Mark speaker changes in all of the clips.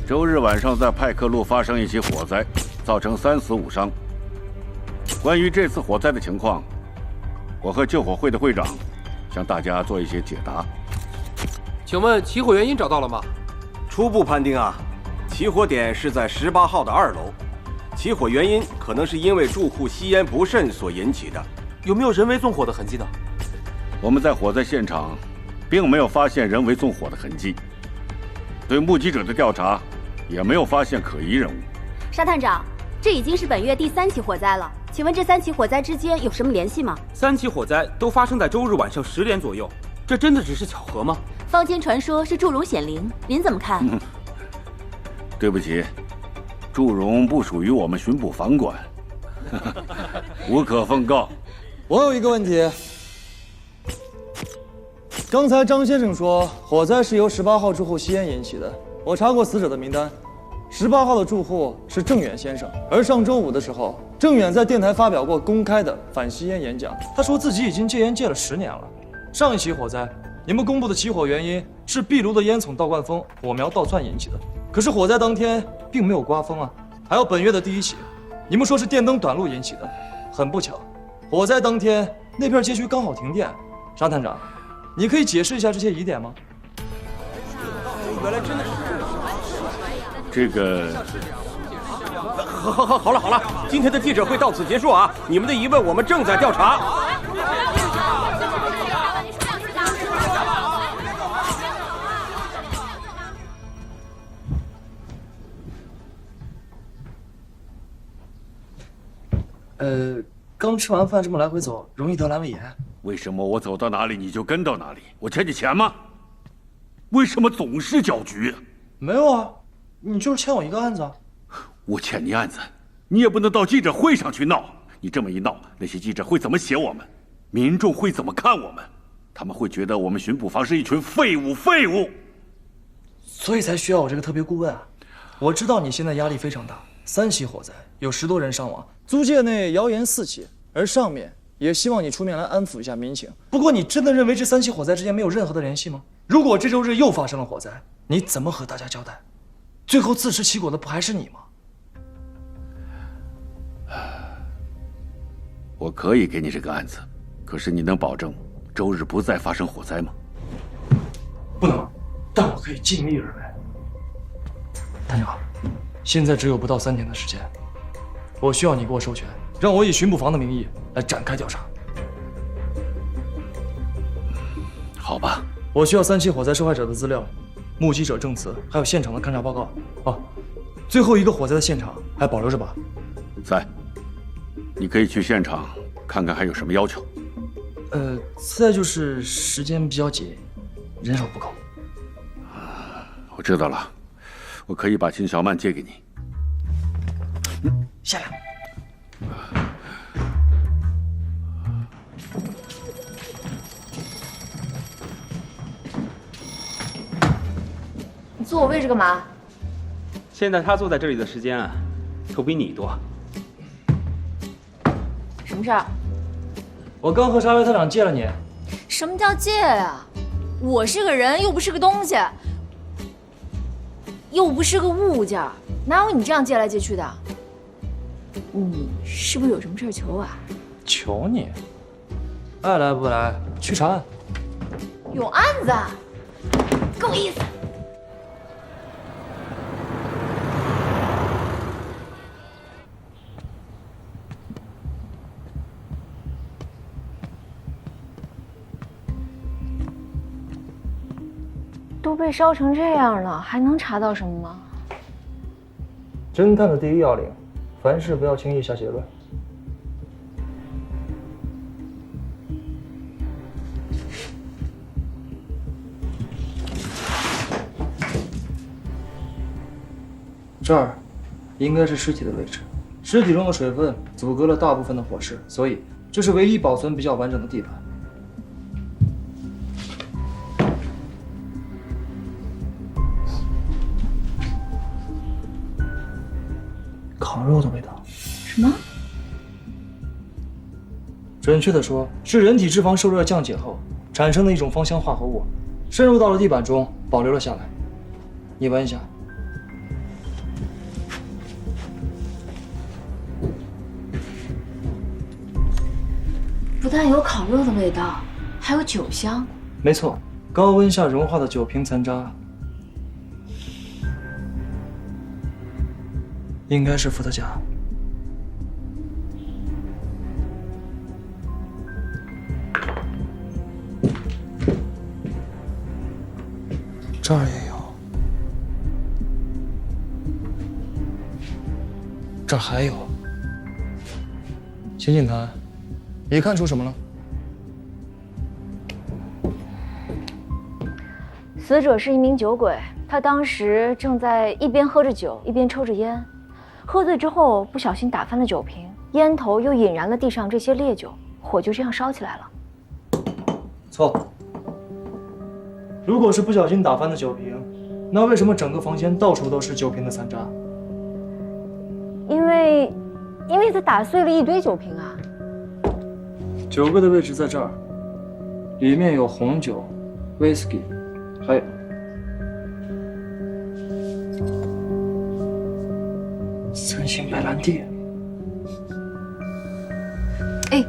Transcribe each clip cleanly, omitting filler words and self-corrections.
Speaker 1: 周日晚上在派克路发生一起火灾，造成3死5伤。关于这次火灾的情况，我和救火会的会长向大家做一些解答。
Speaker 2: 请问起火原因找到了吗？
Speaker 3: 初步判定啊，起火点是在18号的2楼，起火原因可能是因为住户吸烟不慎所引起的。
Speaker 4: 有没有人为纵火的痕迹呢？
Speaker 1: 我们在火灾现场并没有发现人为纵火的痕迹，对目击者的调查也没有发现可疑人物。
Speaker 5: 沙探长，这已经是本月第3起火灾了，请问这3起火灾之间有什么联系吗
Speaker 4: ？3起火灾都发生在周日晚上10点左右，这真的只是巧合吗？
Speaker 5: 坊间传说是祝融显灵，您怎么看？
Speaker 1: 对不起，祝融不属于我们巡捕房管，无可奉告。
Speaker 6: 我有一个问题，刚才张先生说火灾是由18号住户吸烟引起的，我查过死者的名单，18号的住户是郑远先生，而上周五的时候，郑远在电台发表过公开的反吸烟演讲，他说自己已经戒烟戒了10年了。上一起火灾，你们公布的起火原因是壁炉的烟囱倒灌风火苗倒窜引起的，可是火灾当天并没有刮风啊。还有本月的第1起，你们说是电灯短路引起的，很不巧，火灾当天那片街区刚好停电。沙探长，你可以解释一下这些疑点吗？
Speaker 3: 原来真的是
Speaker 1: 这个。
Speaker 3: 好了，今天的记者会到此结束啊！你们的疑问我们正在调查。
Speaker 6: 刚吃完饭这么来回走，容易得阑尾炎。
Speaker 1: 为什么我走到哪里你就跟到哪里？我欠你钱吗？为什么总是搅局？
Speaker 6: 没有啊，你就是欠我一个案子啊。
Speaker 1: 我欠你案子，你也不能到记者会上去闹。你这么一闹，那些记者会怎么写我们？民众会怎么看我们？他们会觉得我们巡捕房是一群废物。
Speaker 6: 所以才需要我这个特别顾问啊。我知道你现在压力非常大，3起火灾有10多人伤亡，租界内谣言4起，而上面也希望你出面来安抚一下民情。不过你真的认为这3起火灾之间没有任何的联系吗？如果这周日又发生了火灾，你怎么和大家交代？最后自食其果的不还是你吗？
Speaker 1: 我可以给你这个案子，可是你能保证周日不再发生火灾吗？
Speaker 6: 不能，但我可以尽力而为。探长，现在只有不到3天的时间，我需要你给我授权，让我以巡捕房的名义来展开调查。
Speaker 1: 好吧，
Speaker 6: 我需要3起火灾受害者的资料、目击者证词，还有现场的勘查报告。哦，最后一个火灾的现场还保留着吧？
Speaker 1: 在，你可以去现场看看还有什么要求。
Speaker 6: 再就是时间比较紧，人手不够。
Speaker 1: 我知道了，我可以把秦小曼借给你。
Speaker 6: 下来。
Speaker 5: 你坐我位置干嘛？
Speaker 4: 现在他坐在这里的时间啊，都比你多。
Speaker 5: 什么事儿？
Speaker 6: 我刚和沙威探长借了你。
Speaker 7: 什么叫借呀？我是个人，又不是个东西，又不是个物件，哪有你这样借来借去的？你是不是有什么事儿求我啊？
Speaker 6: 求你，爱来不来去查案。
Speaker 7: 有案子，够意思。都被烧成这样了，还能查到什么吗？
Speaker 6: 侦探的第一要领，凡事不要轻易下结论。这儿应该是尸体的位置，尸体中的水分阻隔了大部分的火势，所以这是唯一保存比较完整的地板。烤肉的味道。
Speaker 7: 什么？
Speaker 6: 准确的说，是人体脂肪受热降解后产生的一种芳香化合物，渗入到了地板中，保留了下来。你闻一下。
Speaker 7: 不但有烤肉的味道，还有酒香。
Speaker 6: 没错，高温下融化的酒瓶残渣，应该是伏特加。这儿也有，这儿还有。秦锦谈，你看出什么了？
Speaker 7: 死者是一名酒鬼，他当时正在一边喝着酒，一边抽着烟。喝醉之后，不小心打翻了酒瓶，烟头又引燃了地上这些烈酒，火就这样烧起来了。
Speaker 6: 错。如果是不小心打翻的酒瓶，那为什么整个房间到处都是酒瓶的残渣？
Speaker 7: 因为他打碎了一堆酒瓶啊。
Speaker 6: 酒柜的位置在这儿，里面有红酒、whisky， 还有三星白兰地。
Speaker 7: 哎，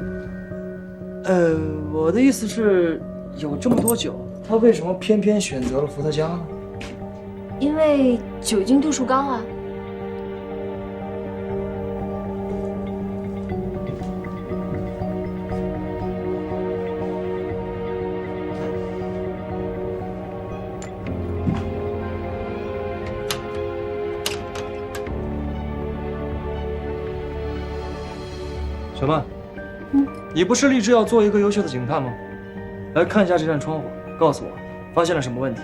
Speaker 6: 我的意思是，有这么多酒，他为什么偏偏选择了伏特加呢？
Speaker 7: 因为酒精度数高啊。
Speaker 6: 小曼，你不是立志要做一个优秀的警探吗？来看一下这扇窗户，告诉我发现了什么问题。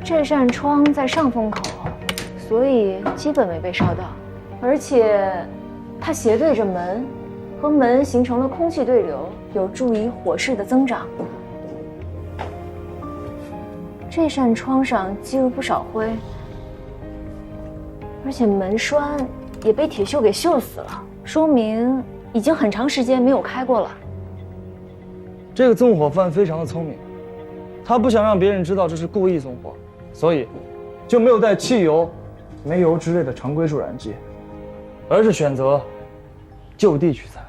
Speaker 7: 这扇窗在上风口，所以基本没被烧到，而且它斜对着门，和门形成了空气对流，有助于火势的增长。这扇窗上积了不少灰，而且门栓也被铁锈给锈死了，说明已经很长时间没有开过了。
Speaker 6: 这个纵火犯非常的聪明，他不想让别人知道这是故意纵火，所以就没有带汽油、煤油之类的常规助燃剂，而是选择就地取材。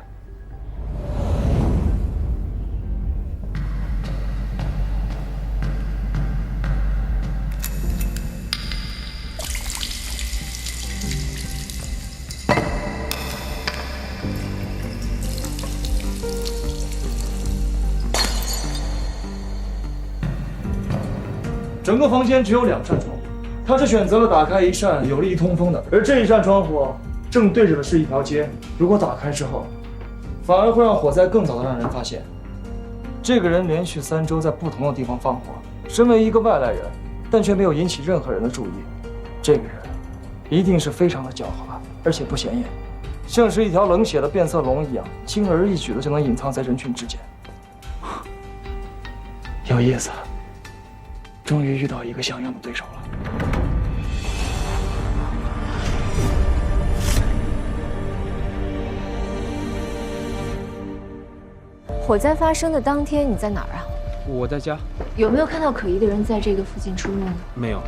Speaker 6: 整个房间只有2扇窗户，他是选择了打开一扇有利于通风的，而这一扇窗户正对着的是一条街。如果打开之后，反而会让火灾更早的让人发现。这个人连续3周在不同的地方放火，身为一个外来人，但却没有引起任何人的注意。这个人一定是非常的狡猾，而且不显眼，像是一条冷血的变色龙一样，轻而易举的就能隐藏在人群之间。有意思。终于遇到一个像样的对手了。
Speaker 7: 火灾发生的当天你在哪儿啊？
Speaker 4: 我在家。
Speaker 7: 有没有看到可疑的人在这个附近出入呢？
Speaker 4: 没有。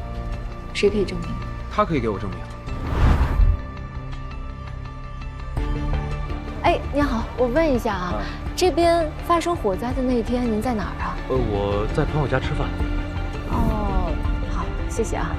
Speaker 7: 谁可以证明？
Speaker 4: 他可以给我证明。
Speaker 7: 哎，您好，我问一下啊，这边发生火灾的那一天您在哪儿啊？
Speaker 8: 我在朋友家吃饭。
Speaker 7: 哦，好，谢谢啊。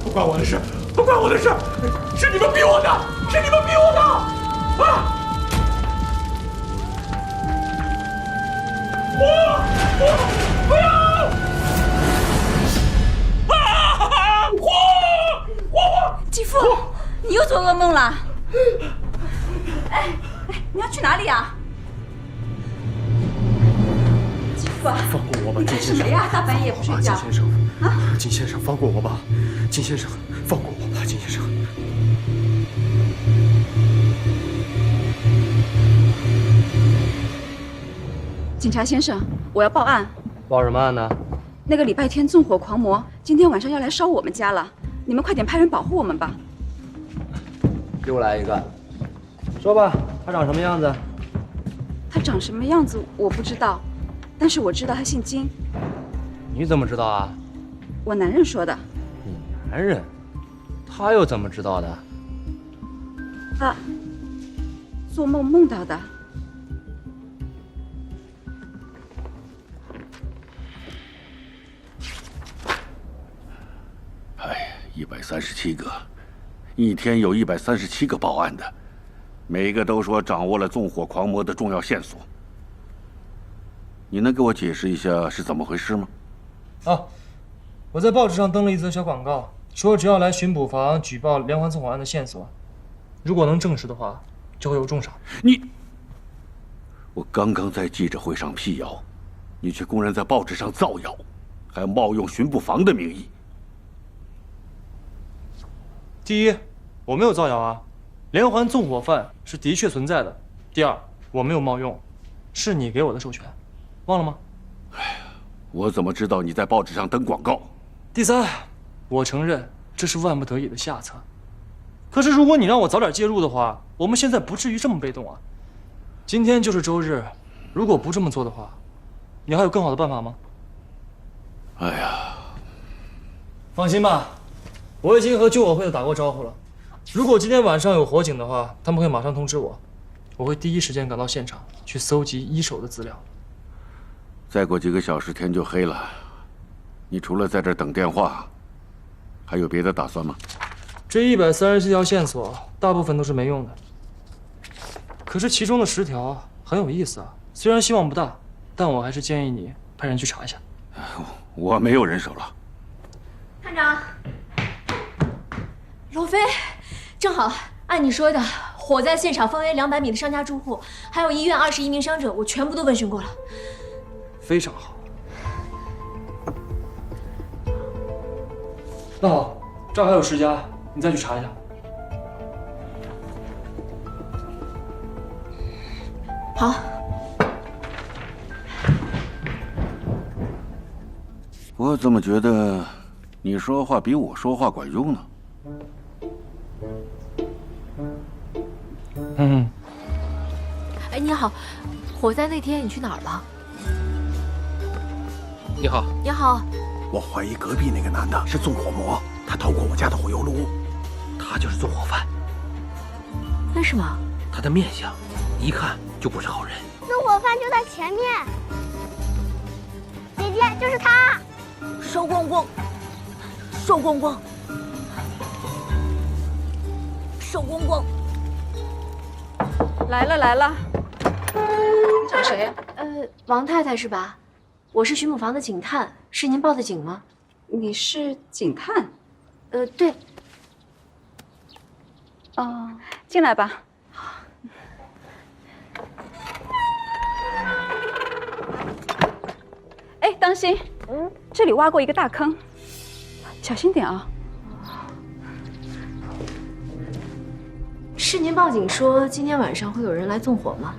Speaker 9: 不关我的事，不关我的事，是你们逼我的，是你们逼我的！啊！我不要！啊！我！
Speaker 10: 继父，你又做噩梦了？哎，你要去哪里啊？继父啊，
Speaker 9: 放过我吧，
Speaker 10: 你干什么呀？大半夜不睡觉。
Speaker 9: 金先生，
Speaker 10: 啊，
Speaker 9: 金先生，放过我吧，金先生，放过我吧，金先生。
Speaker 10: 警察先生，我要报案。
Speaker 8: 报什么案呢？
Speaker 10: 那个礼拜天纵火狂魔今天晚上要来烧我们家了，你们快点派人保护我们吧。
Speaker 8: 又来一个，说吧，他长什么样子？
Speaker 10: 他长什么样子我不知道，但是我知道他姓金。
Speaker 8: 你怎么知道啊？
Speaker 10: 我男人说的。
Speaker 8: 你男人？他又怎么知道的？
Speaker 10: 他做梦梦到的。
Speaker 1: 137个，一天有137个报案的，每一个都说掌握了纵火狂魔的重要线索。你能给我解释一下是怎么回事吗？
Speaker 6: 啊，我在报纸上登了一则小广告，说只要来巡捕房举报连环纵火案的线索，如果能证实的话，就会有重赏。
Speaker 1: 我刚刚在记者会上辟谣，你却公然在报纸上造谣，还冒用巡捕房的名义。
Speaker 6: 第一，我没有造谣啊，连环纵火犯是的确存在的。第二，我没有冒用，是你给我的授权，忘了吗？
Speaker 1: 我怎么知道你在报纸上登广告？
Speaker 6: 第三，我承认这是万不得已的下策。可是如果你让我早点介入的话，我们现在不至于这么被动啊。今天就是周日，如果不这么做的话，你还有更好的办法吗？
Speaker 1: 哎呀，
Speaker 6: 放心吧，我已经和救火会的打过招呼了。如果今天晚上有火警的话，他们会马上通知我，我会第一时间赶到现场去搜集一手的资料。
Speaker 1: 再过几个小时天就黑了，你除了在这儿等电话，还有别的打算吗？
Speaker 6: 这137条线索大部分都是没用的，可是其中的10条很有意思啊。虽然希望不大，但我还是建议你派人去查一下。
Speaker 1: 我没有人手了。
Speaker 5: 探长，罗非，正好按你说的，火灾现场方圆200米的商家住户，还有医院21名伤者，我全部都问询过了。
Speaker 6: 非常好。那好，这儿还有10家，你再去查一下。
Speaker 5: 好。
Speaker 1: 我怎么觉得你说话比我说话管用呢？
Speaker 5: 哎，你好，火灾那天你去哪儿了？
Speaker 2: 你好，
Speaker 5: 你好。
Speaker 9: 我怀疑隔壁那个男的是纵火魔，他偷过我家的火油炉，他就是纵火犯。
Speaker 5: 为什么？
Speaker 8: 他的面相一看就不是好人。
Speaker 11: 纵火犯就在前面，姐姐就是他。
Speaker 5: 邵光光，邵光光，邵光光，
Speaker 10: 来了来了。你找谁？
Speaker 5: 王太太是吧？我是巡捕房的警探，是您报的警吗？
Speaker 10: 你是警探？
Speaker 5: 对。
Speaker 10: 哦，进来吧。哎，当心！这里挖过一个大坑，小心点啊！
Speaker 5: 是您报警说今天晚上会有人来纵火吗？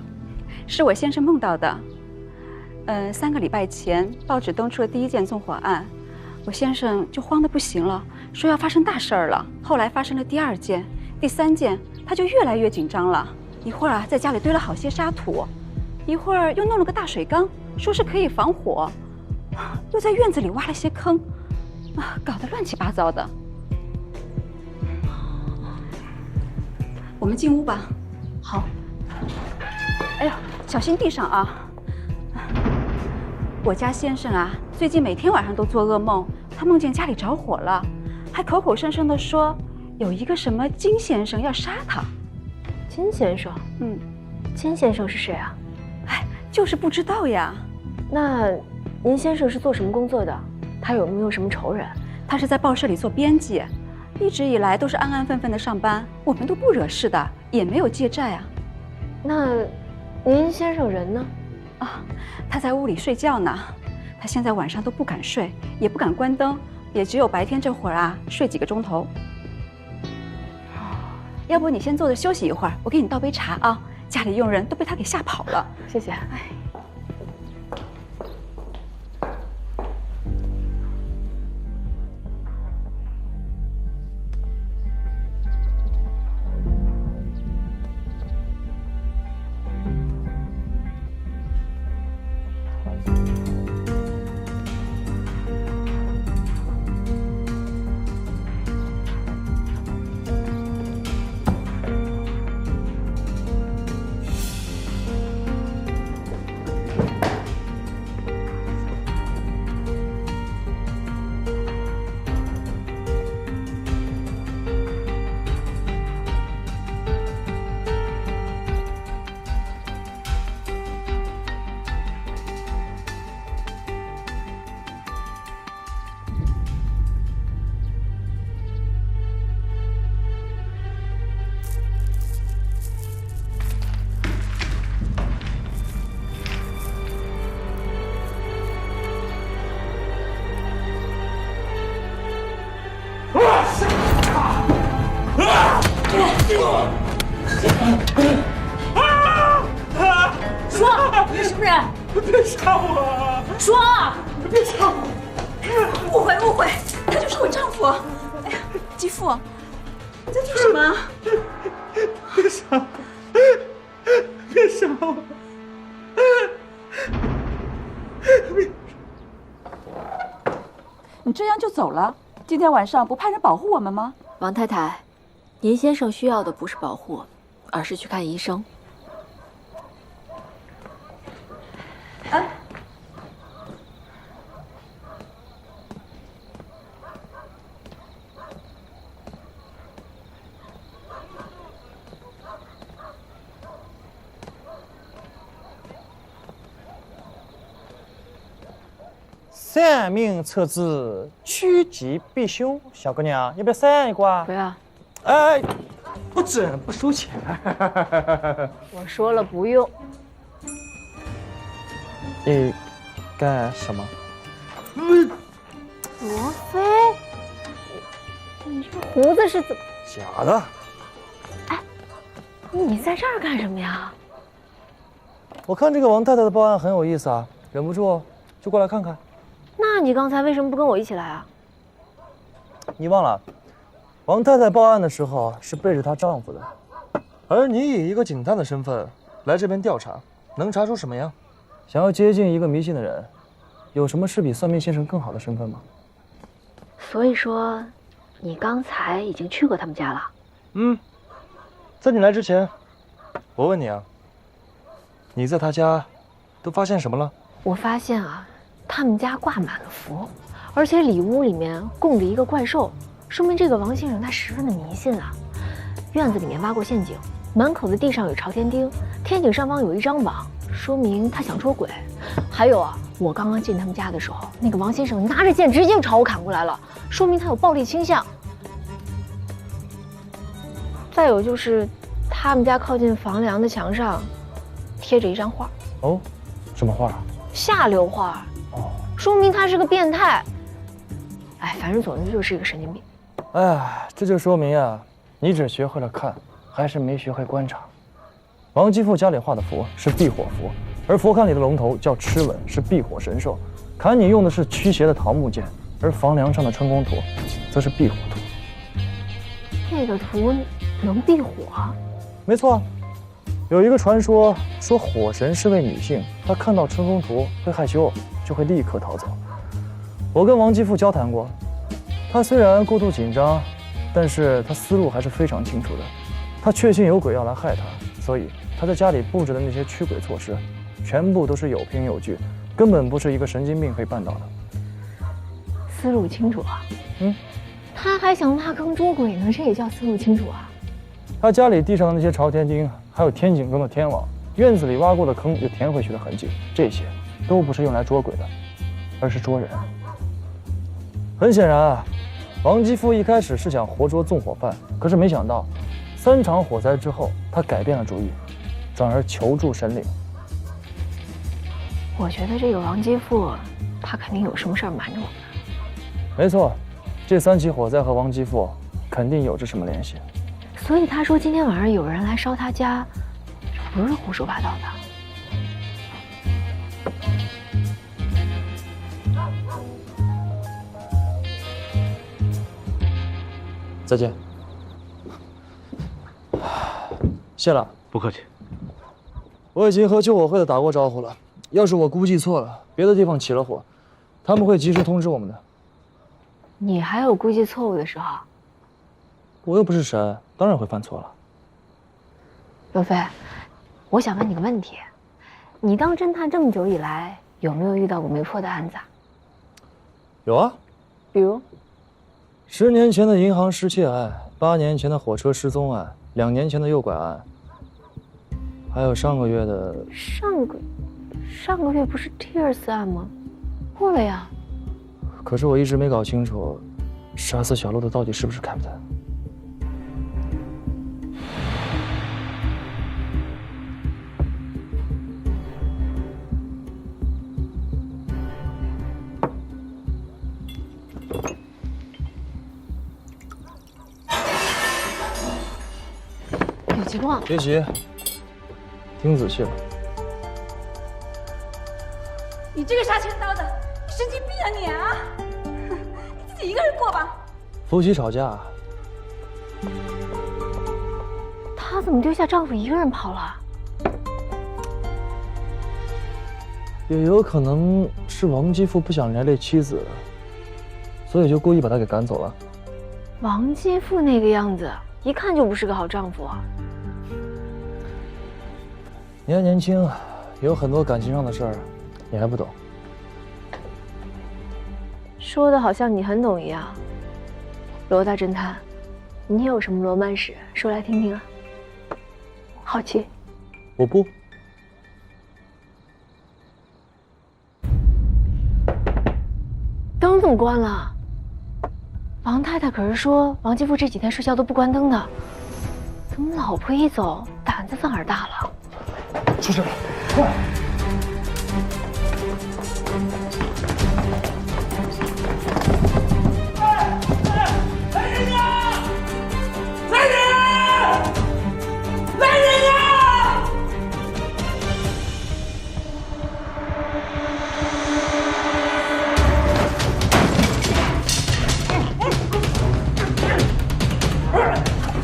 Speaker 10: 是我先生梦到的。3个礼拜前，报纸登出了第1件纵火案，我先生就慌得不行了，说要发生大事儿了。后来发生了第2件、第3件，他就越来越紧张了。一会儿啊，在家里堆了好些沙土，一会儿又弄了个大水缸，说是可以防火，又在院子里挖了些坑，搞得乱七八糟的。我们进屋吧。
Speaker 5: 好。
Speaker 10: 哎呦，小心地上啊！我家先生啊，最近每天晚上都做噩梦，他梦见家里着火了，还口口声声的说有一个什么金先生要杀他。
Speaker 7: 金先生？金先生是谁啊？
Speaker 10: 哎，就是不知道呀。
Speaker 7: 那您先生是做什么工作的？他有没有什么仇人？
Speaker 10: 他是在报社里做编辑，一直以来都是安安分分的上班，我们都不惹事的，也没有借债啊。
Speaker 7: 那您先生人呢？
Speaker 10: 啊，他在屋里睡觉呢。他现在晚上都不敢睡，也不敢关灯，也只有白天这会儿啊睡几个钟头。要不你先坐着休息一会儿，我给你倒杯茶啊。家里佣人都被他给吓跑了。
Speaker 7: 谢谢。
Speaker 5: 说，你是不是？
Speaker 4: 别杀我！
Speaker 5: 说，
Speaker 4: 别杀我！
Speaker 10: 误会，他就是我丈夫。哎呀，继父，你在做什么？
Speaker 4: 别杀我！别杀我！
Speaker 10: 你这样就走了？今天晚上不派人保护我们吗？
Speaker 7: 王太太，您先生需要的不是保护，而是去看医生。
Speaker 10: 哎，
Speaker 6: 三名测字，趋吉避凶。小姑娘，要不要散一卦？
Speaker 7: 不要。
Speaker 6: 哎，我真不收钱。
Speaker 7: 我说了不用。
Speaker 6: 你干什么？
Speaker 7: 罗非，你这胡子是怎么？
Speaker 6: 假的。
Speaker 7: 哎，你在这儿干什么呀？
Speaker 6: 我看这个王太太的报案很有意思啊，忍不住就过来看看。
Speaker 7: 那你刚才为什么不跟我一起来啊？
Speaker 6: 你忘了，王太太报案的时候是背着她丈夫的，而你以一个警探的身份来这边调查，能查出什么呀？想要接近一个迷信的人，有什么是比算命先生更好的身份吗？
Speaker 7: 所以说，你刚才已经去过他们家了？
Speaker 6: 在你来之前，我问你啊，你在他家都发现什么了？
Speaker 7: 我发现啊，他们家挂满了符，而且里屋里面供着一个怪兽，说明这个王先生他十分的迷信啊。院子里面挖过陷阱，门口的地上有朝天钉，天井上方有一张网，说明他想捉鬼。还有啊，我刚刚进他们家的时候，那个王先生拿着剑直接就朝我砍过来了，说明他有暴力倾向。再有就是他们家靠近房梁的墙上贴着一张画。
Speaker 6: 哦，什么画？
Speaker 7: 下流画。
Speaker 6: 哦，
Speaker 7: 说明他是个变态。哎，反正总之就是一个神经病。
Speaker 6: 哎，这就说明呀，你只学会了看，还是没学会观察。王继父家里画的符是避火符，而佛龛里的龙头叫螭吻，是避火神兽。坎你用的是驱邪的桃木剑，而房梁上的春宫图则是避火图。
Speaker 7: 那个图能避火？
Speaker 6: 没错，有一个传说说火神是位女性，她看到春宫图会害羞，就会立刻逃走。我跟王继父交谈过，他虽然过度紧张，但是他思路还是非常清楚的。他确信有鬼要来害他，所以他在家里布置的那些驱鬼措施，全部都是有凭有据，根本不是一个神经病可以办到的。
Speaker 7: 思路清楚啊。他还想挖坑捉鬼呢，这也叫思路清楚啊。
Speaker 6: 他家里地上的那些朝天钉，还有天井中的天网，院子里挖过的坑有填回去的痕迹，这些都不是用来捉鬼的，而是捉人。很显然啊，王继富一开始是想活捉纵火犯，可是没想到，3场火灾之后，他改变了主意，转而求助神灵。
Speaker 7: 我觉得这个王继富，他肯定有什么事儿瞒着我们。
Speaker 6: 没错，这3起火灾和王继富肯定有着什么联系。
Speaker 7: 所以他说今天晚上有人来烧他家，这不是胡说八道的。
Speaker 6: 再见。谢了，
Speaker 9: 不客气。
Speaker 6: 我已经和救火会的打过招呼了，要是我估计错了，别的地方起了火，他们会及时通知我们的。
Speaker 7: 你还有估计错误的时候？
Speaker 6: 我又不是神，当然会犯错了。
Speaker 7: 刘飞，我想问你个问题：你当侦探这么久以来，有没有遇到过没破的案子？
Speaker 6: 有啊，
Speaker 7: 比如
Speaker 6: 10年前的银行失窃案，8年前的火车失踪案，2年前的诱拐案，还有上个月的……上个月不是 Tears 案吗？破了呀。可是我一直没搞清楚，杀死小鹿的到底是不是 Captain。
Speaker 7: 有情况。
Speaker 6: 别急，听仔细了。
Speaker 12: 你这个杀千刀的，你神经病啊你啊！你自己一个人过吧。
Speaker 6: 夫妻吵架，
Speaker 7: 她怎么丢下丈夫一个人跑了？
Speaker 6: 也有可能是王继富不想连累妻子，所以就故意把她给赶走了。
Speaker 7: 王继富那个样子，一看就不是个好丈夫啊。
Speaker 6: 你还年轻，有很多感情上的事儿，你还不懂。
Speaker 7: 说的好像你很懂一样。罗大侦探，你有什么罗曼史？说来听听啊。好奇。
Speaker 6: 我不。
Speaker 7: 灯怎么关了？王太太可是说王继富这几天睡觉都不关灯的，怎么老婆一走胆子反而大了？
Speaker 6: 出事了，快！
Speaker 12: 来人呀！来人呀！来人呀！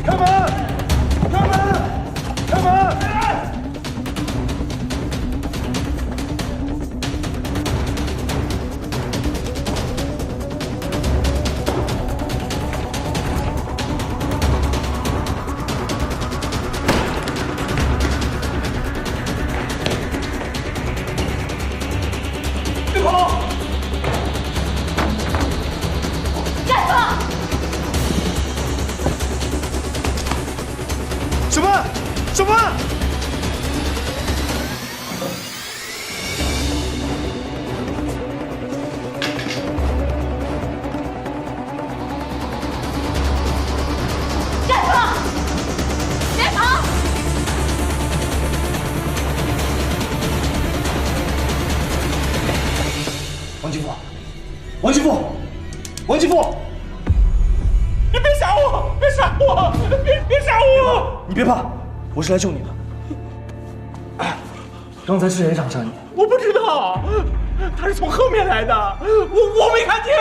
Speaker 6: 开门！开门！开门！
Speaker 12: 别跑！站住！
Speaker 6: 什么？什么？
Speaker 12: 站住！别跑！
Speaker 6: 王继富，王继富，王继富！
Speaker 12: 你别杀我！别杀我！别杀我！
Speaker 6: 你别怕，我是来救你的。刚才是谁挡杀你？
Speaker 12: 我不知道，他是从后面来的，我没看见。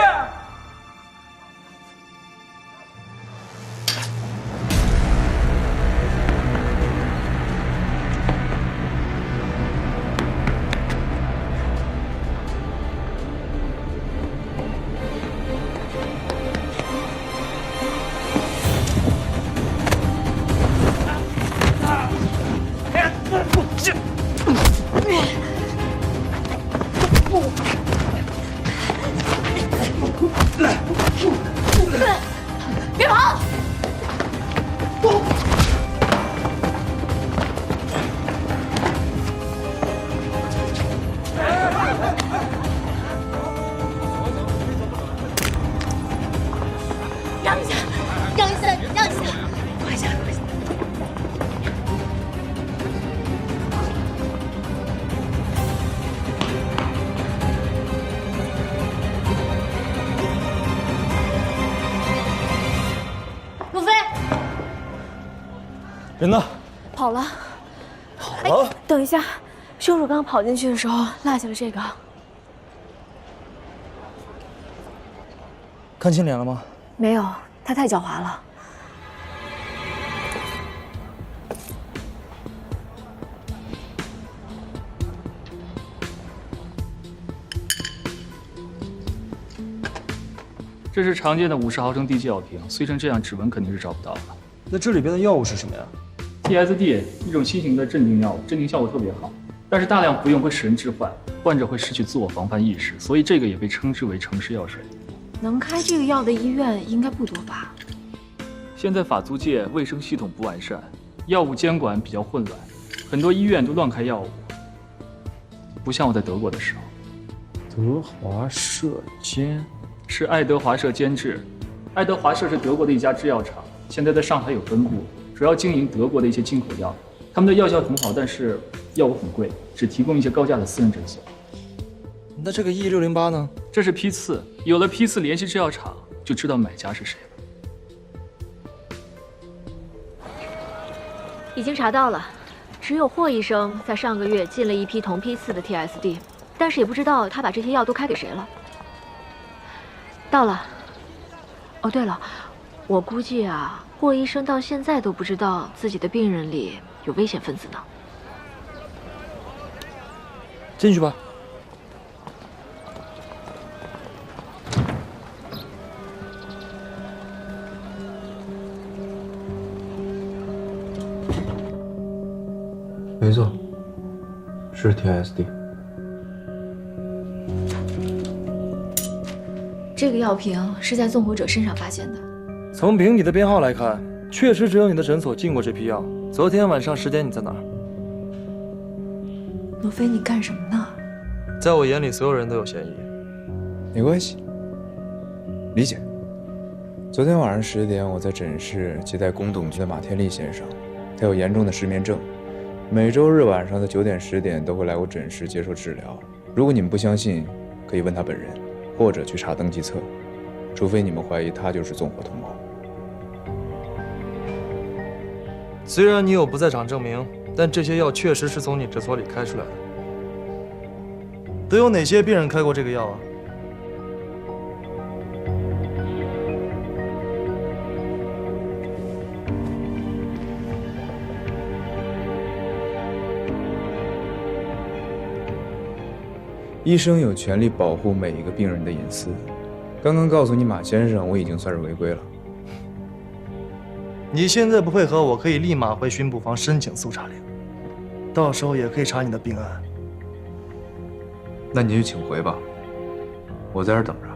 Speaker 6: 人呢？
Speaker 7: 跑了。
Speaker 6: 跑了？
Speaker 7: 等一下，凶手刚跑进去的时候落下了这个。
Speaker 6: 看清脸了吗？
Speaker 7: 没有，他太狡猾了。
Speaker 13: 这是常见的50毫升滴剂药瓶，碎成这样，指纹肯定是找不到了。
Speaker 6: 那这里边的药物是什么呀
Speaker 13: ？TSD， 一种新型的镇定药物，镇定效果特别好，但是大量服用会使人致幻，患者会失去自我防范意识，所以这个也被称之为城市药水。
Speaker 7: 能开这个药的医院应该不多吧？
Speaker 13: 现在法租界卫生系统不完善，药物监管比较混乱，很多医院都乱开药物，不像我在德国的时候。
Speaker 14: 德华社监。
Speaker 13: 是爱德华社监制，爱德华社是德国的一家制药厂，现在在上海有分部，主要经营德国的一些进口药。他们的药效很好，但是药物很贵，只提供一些高价的私人诊所。
Speaker 6: 那这个 E608呢？
Speaker 13: 这是批次，有了批次联系制药厂，就知道买家是谁了。
Speaker 7: 已经查到了，只有霍医生在上个月进了一批同批次的 TSD， 但是也不知道他把这些药都开给谁了。到了。哦，对了，我估计啊，霍医生到现在都不知道自己的病人里有危险分子呢。
Speaker 6: 进去吧。
Speaker 14: 没错，是 TSD。
Speaker 5: 这个药瓶是在纵火者身上发现的。
Speaker 6: 从瓶底的编号来看，确实只有你的诊所进过这批药。昨天晚上10点你在哪儿？
Speaker 5: 罗非，你干什么呢？
Speaker 6: 在我眼里，所有人都有嫌疑。
Speaker 14: 没关系，理解。昨天晚上10点，我在诊室接待宫董局的马天利先生，他有严重的失眠症，每周日晚上的9点、10点都会来我诊室接受治疗。如果你们不相信，可以问他本人。或者去查登记册，除非你们怀疑他就是纵火同谋。
Speaker 6: 虽然你有不在场证明，但这些药确实是从你诊所里开出来的。都有哪些病人开过这个药啊？
Speaker 14: 医生有权利保护每一个病人的隐私。刚刚告诉你马先生，我已经算是违规了。
Speaker 6: 你现在不配合，我可以立马回巡捕房申请搜查令，到时候也可以查你的病案。
Speaker 14: 那你就请回吧，我在这儿等着。